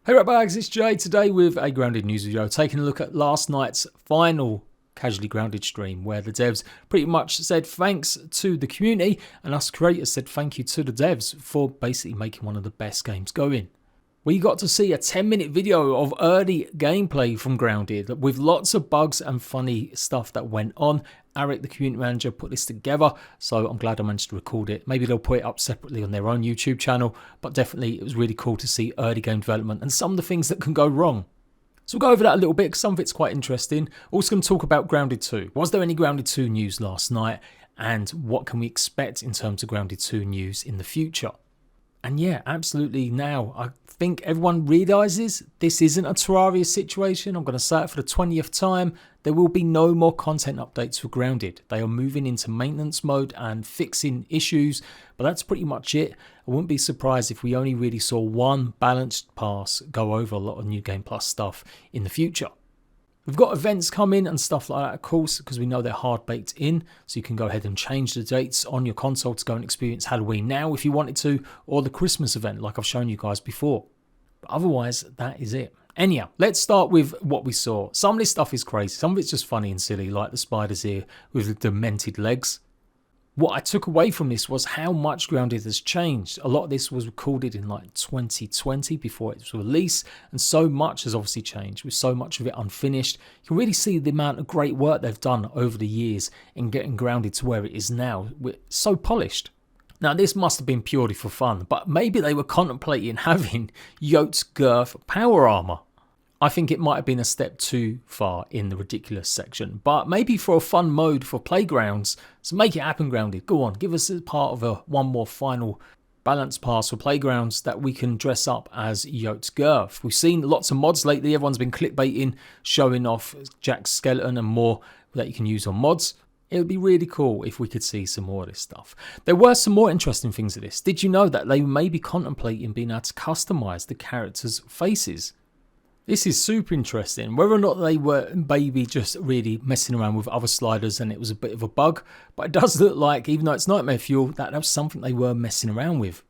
Hey ratbags, it's Jade today with a Grounded news video, taking a look at last night's final Casually Grounded stream, where the devs pretty much said thanks to the community and us creators said thank you to the devs for basically making one of the best games going. We got to see a 10-minute video of early gameplay from Grounded with lots of bugs and funny stuff that went on. Eric, the community manager, put this together, so I'm glad I managed to record it. Maybe they'll put it up separately on their own YouTube channel, but definitely it was really cool to see early game development and some of the things that can go wrong. So we'll go over that a little bit because some of it's quite interesting. Also going to talk about Grounded 2. Was there any Grounded 2 news last night? And what can we expect in terms of Grounded 2 news in the future? And yeah, absolutely now, I think everyone realises this isn't a Terraria situation. I'm going to say it for the 20th time. There will be no more content updates for Grounded. They are moving into maintenance mode and fixing issues, but that's pretty much it. I wouldn't be surprised if we only really saw one balanced pass go over a lot of New Game Plus stuff in the future. We've got events coming and stuff like that, of course, because we know they're hard baked in. So you can go ahead and change the dates on your console to go and experience Halloween now if you wanted to, or the Christmas event like I've shown you guys before. But otherwise, that is it. Anyhow, let's start with what we saw. Some of this stuff is crazy. Some of it's just funny and silly, like the spiders here with the demented legs. What I took away from this was how much Grounded has changed. A lot of this was recorded in like 2020 before it was released, and so much has obviously changed with so much of it unfinished. You can really see the amount of great work they've done over the years in getting Grounded to where it is now. We're so polished. Now this must have been purely for fun, but maybe they were contemplating having Yote's Girth power armor. I think it might have been a step too far in the ridiculous section, but maybe for a fun mode for playgrounds, so make it happen Grounded. Go on, give us a part of one more final balance pass for playgrounds that we can dress up as Yote's Girth. We've seen lots of mods lately, everyone's been clickbaiting, showing off Jack's skeleton and more that you can use on mods. It would be really cool if we could see some more of this stuff. There were some more interesting things of this. Did you know that they may be contemplating being able to customize the characters' faces? This is super interesting. Whether or not they were maybe just really messing around with other sliders and it was a bit of a bug, but it does look like, even though it's Nightmare Fuel, that was something they were messing around with.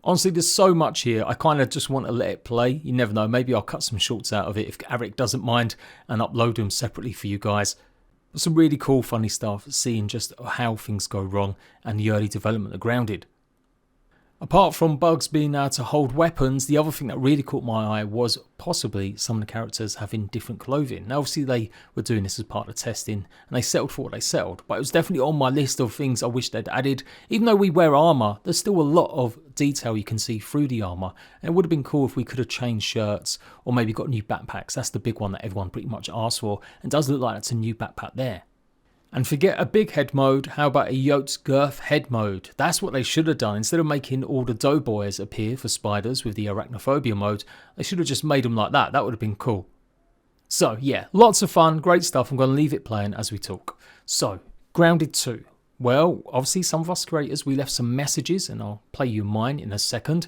Honestly, there's so much here. I kind of just want to let it play. You never know. Maybe I'll cut some shorts out of it if Eric doesn't mind and upload them separately for you guys. But some really cool, funny stuff, seeing just how things go wrong and the early development of Grounded. Apart from bugs being able to hold weapons, the other thing that really caught my eye was possibly some of the characters having different clothing. Now obviously they were doing this as part of the testing and they settled for what they settled, but it was definitely on my list of things I wish they'd added. Even though we wear armour, there's still a lot of detail you can see through the armour, and it would have been cool if we could have changed shirts or maybe got new backpacks. That's the big one that everyone pretty much asked for, and it does look like it's a new backpack there. And forget a big head mode, how about a Yote's Girth head mode? That's what they should have done. Instead of making all the doughboys appear for spiders with the arachnophobia mode, they should have just made them like that. That would have been cool. So yeah, lots of fun, great stuff. I'm going to leave it playing as we talk. So, Grounded 2. Well, obviously some of us creators, we left some messages and I'll play you mine in a second.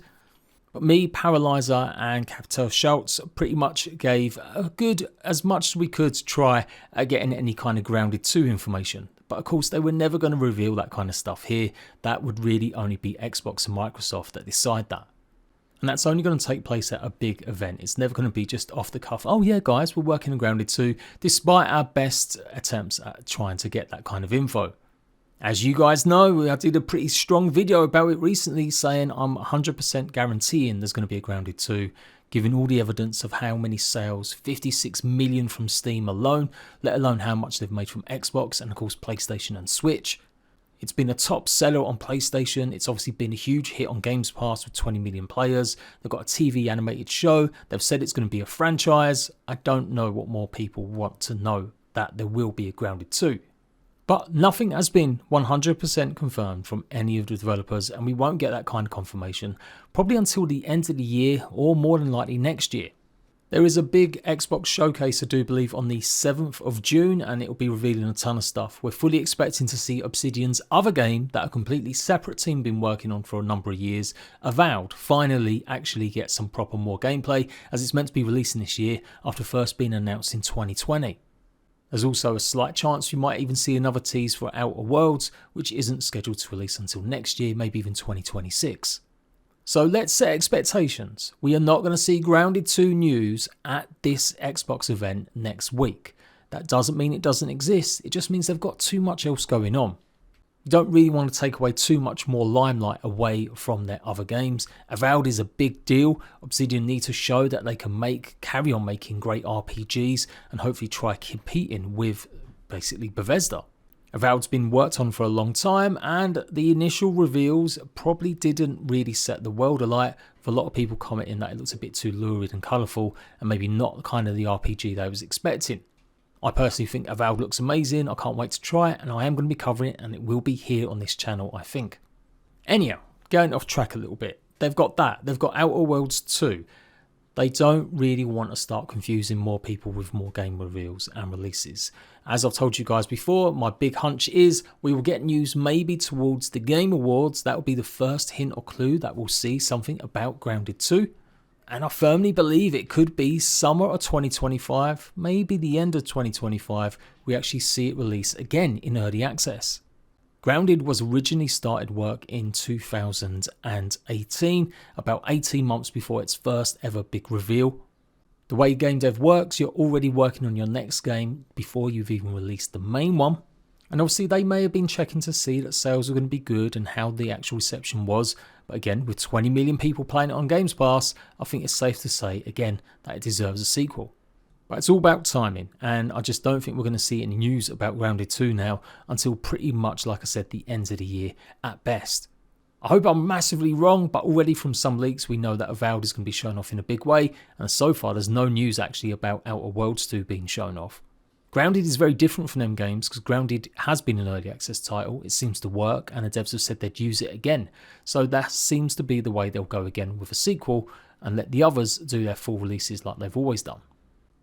But me, Paralyzer and Capital Schultz pretty much gave a good as much as we could to try at getting any kind of Grounded 2 information. But of course they were never going to reveal that kind of stuff here. That would really only be Xbox and Microsoft that decide that. And that's only going to take place at a big event. It's never going to be just off the cuff. Oh yeah guys, we're working on Grounded 2, despite our best attempts at trying to get that kind of info. As you guys know, I did a pretty strong video about it recently saying I'm 100% guaranteeing there's going to be a Grounded 2, given all the evidence of how many sales, 56 million from Steam alone, let alone how much they've made from Xbox and of course PlayStation and Switch. It's been a top seller on PlayStation, it's obviously been a huge hit on Games Pass with 20 million players, they've got a TV animated show, they've said it's going to be a franchise. I don't know what more people want to know that there will be a Grounded 2. But nothing has been 100% confirmed from any of the developers, and we won't get that kind of confirmation probably until the end of the year or more than likely next year. There is a big Xbox showcase, I do believe, on the 7th of June, and it will be revealing a ton of stuff. We're fully expecting to see Obsidian's other game that a completely separate team been working on for a number of years, Avowed, finally actually get some proper more gameplay, as it's meant to be releasing this year after first being announced in 2020. There's also a slight chance you might even see another tease for Outer Worlds, which isn't scheduled to release until next year, maybe even 2026. So let's set expectations. We are not going to see Grounded 2 news at this Xbox event next week. That doesn't mean it doesn't exist, it just means they've got too much else going on. You don't really want to take away too much more limelight away from their other games. Avowed is a big deal. Obsidian need to show that they can carry on making great RPGs and hopefully try competing with basically Bethesda. Avowed's been worked on for a long time, and the initial reveals probably didn't really set the world alight, with a lot of people commenting that it looks a bit too lurid and colourful and maybe not kind of the RPG they was expecting. I personally think Avowed looks amazing, I can't wait to try it, and I am going to be covering it, and it will be here on this channel, I think. Anyhow, going off track a little bit, they've got Outer Worlds 2. They don't really want to start confusing more people with more game reveals and releases. As I've told you guys before, my big hunch is we will get news maybe towards the Game Awards. That will be the first hint or clue that we'll see something about Grounded 2. And I firmly believe it could be summer of 2025, maybe the end of 2025, we actually see it release again in early access. Grounded was originally started work in 2018, about 18 months before its first ever big reveal. The way game dev works, you're already working on your next game before you've even released the main one. And obviously they may have been checking to see that sales were going to be good and how the actual reception was. But again, with 20 million people playing it on Games Pass, I think it's safe to say again that it deserves a sequel. But it's all about timing, and I just don't think we're going to see any news about Grounded 2 now until pretty much, like I said, the end of the year at best. I hope I'm massively wrong, but already from some leaks we know that Avowed is going to be shown off in a big way, and so far there's no news actually about Outer Worlds 2 being shown off. Grounded is very different from them games because Grounded has been an early access title, it seems to work, and the devs have said they'd use it again. So that seems to be the way they'll go again with a sequel and let the others do their full releases like they've always done.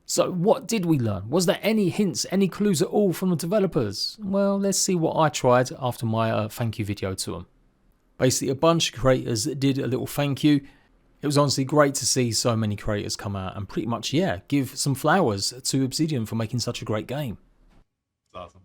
So what did we learn? Was there any hints, any clues at all from the developers? Well, let's see what I tried after my thank you video to them. Basically a bunch of creators did a little thank you. It was honestly great to see so many creators come out and pretty much, give some flowers to Obsidian for making such a great game. That's awesome.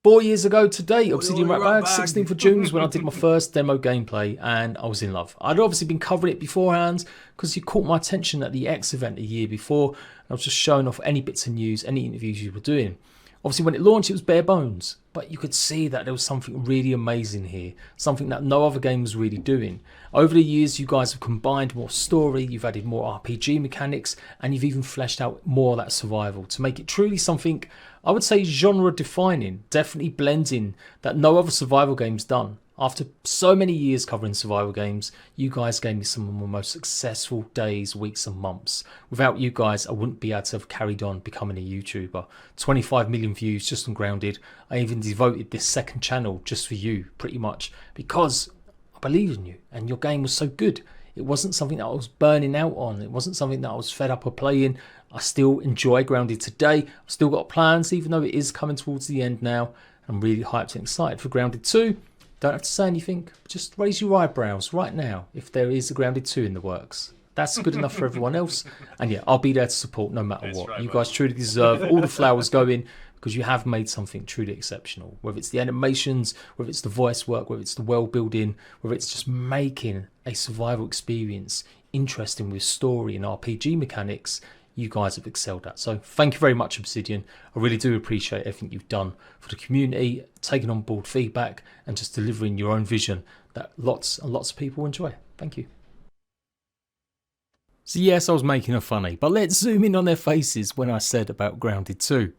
4 years ago today, Obsidian Ratbags, 16th of June was when I did my first demo gameplay and I was in love. I'd obviously been covering it beforehand because you caught my attention at the X event a year before. And I was just showing off any bits of news, any interviews you were doing. Obviously when it launched it was bare bones, but you could see that there was something really amazing here, something that no other game was really doing. Over the years you guys have combined more story, you've added more RPG mechanics, and you've even fleshed out more of that survival to make it truly something, I would say, genre defining, definitely blending that no other survival game's done. After so many years covering survival games, you guys gave me some of my most successful days, weeks and months. Without you guys, I wouldn't be able to have carried on becoming a YouTuber. 25 million views just on Grounded. I even devoted this second channel just for you, pretty much, because I believed in you and your game was so good. It wasn't something that I was burning out on. It wasn't something that I was fed up of playing. I still enjoy Grounded today. I've still got plans, even though it is coming towards the end now. I'm really hyped and excited for Grounded 2. Don't have to say anything, just raise your eyebrows right now if there is a Grounded 2 in the works. That's good enough for everyone else. And I'll be there to support no matter what. Right, you guys truly deserve all the flowers going because you have made something truly exceptional. Whether it's the animations, whether it's the voice work, whether it's the world building, whether it's just making a survival experience interesting with story and RPG mechanics, you guys have excelled at. So thank you very much, Obsidian. I really do appreciate everything you've done for the community, taking on board feedback and just delivering your own vision that lots and lots of people enjoy. Thank you. So yes, I was making a funny, but let's zoom in on their faces when I said about Grounded 2.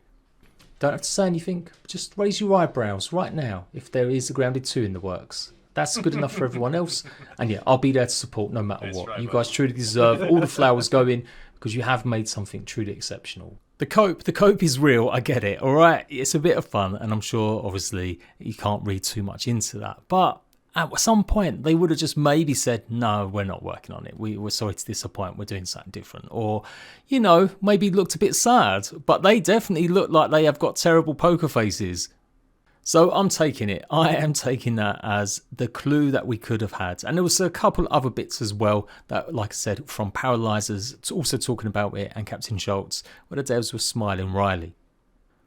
Don't have to say anything, just raise your eyebrows right now if there is a Grounded 2 in the works. That's good enough for everyone else. And I'll be there to support no matter what. Right, you guys truly deserve all the flowers going because you have made something truly exceptional. The cope is real, I get it, alright? It's a bit of fun and I'm sure obviously you can't read too much into that. But at some point they would have just maybe said, no, we're not working on it. We're sorry to disappoint, we're doing something different. Or, maybe looked a bit sad, but they definitely look like they have got terrible poker faces. So I'm taking it. I am taking that as the clue that we could have had. And there was a couple other bits as well that, like I said, from Paralyzers, also talking about it, and Captain Schultz, where the devs were smiling wryly.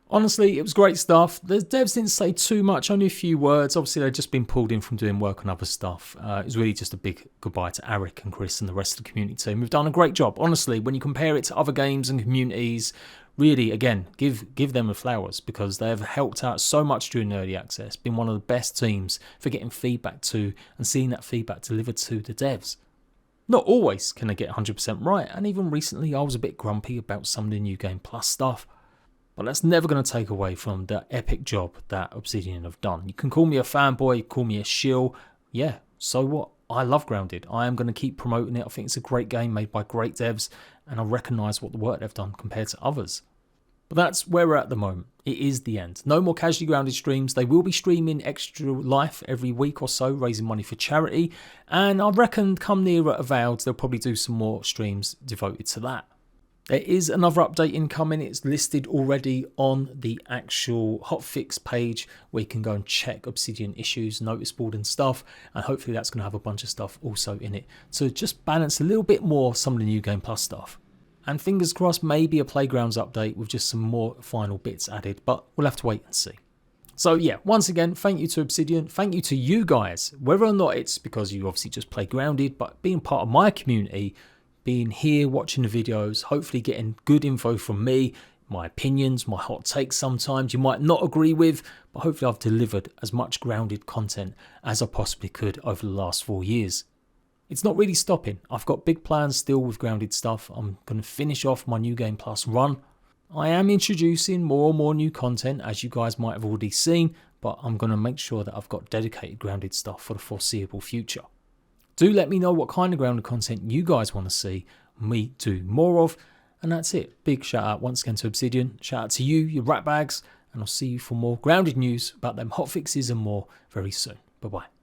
Honestly, it was great stuff. The devs didn't say too much, only a few words. Obviously, they'd just been pulled in from doing work on other stuff. It was really just a big goodbye to Eric and Chris and the rest of the community team. We've done a great job. Honestly, when you compare it to other games and communities, really, again, give them the flowers, because they have helped out so much during early access, been one of the best teams for getting feedback to and seeing that feedback delivered to the devs. Not always can they get 100% right, and even recently I was a bit grumpy about some of the New Game Plus stuff. But that's never going to take away from the epic job that Obsidian have done. You can call me a fanboy, call me a shill. Yeah, so what? I love Grounded. I am going to keep promoting it. I think it's a great game made by great devs, and I recognise what the work they've done compared to others. But that's where we're at the moment. It is the end. No more Casually Grounded streams. They will be streaming Extra Life every week or so, raising money for charity. And I reckon come nearer Avowed, they'll probably do some more streams devoted to that. There is another update incoming. It's listed already on the actual hotfix page where you can go and check Obsidian issues, notice board and stuff. And hopefully that's going to have a bunch of stuff also in it to just balance a little bit more some of the New Game Plus stuff. And fingers crossed, maybe a Playgrounds update with just some more final bits added, but we'll have to wait and see. So yeah, once again, thank you to Obsidian. Thank you to you guys, whether or not it's because you obviously just play Grounded, but being part of my community, being here, watching the videos, hopefully getting good info from me, my opinions, my hot takes sometimes you might not agree with, but hopefully I've delivered as much Grounded content as I possibly could over the last 4 years. It's not really stopping. I've got big plans still with Grounded stuff. I'm going to finish off my New Game Plus run. I am introducing more and more new content, as you guys might have already seen, but I'm going to make sure that I've got dedicated Grounded stuff for the foreseeable future. Do let me know what kind of Grounded content you guys want to see me do more of. And that's it. Big shout out once again to Obsidian. Shout out to you, your ratbags. And I'll see you for more Grounded news about them hotfixes and more very soon. Bye bye.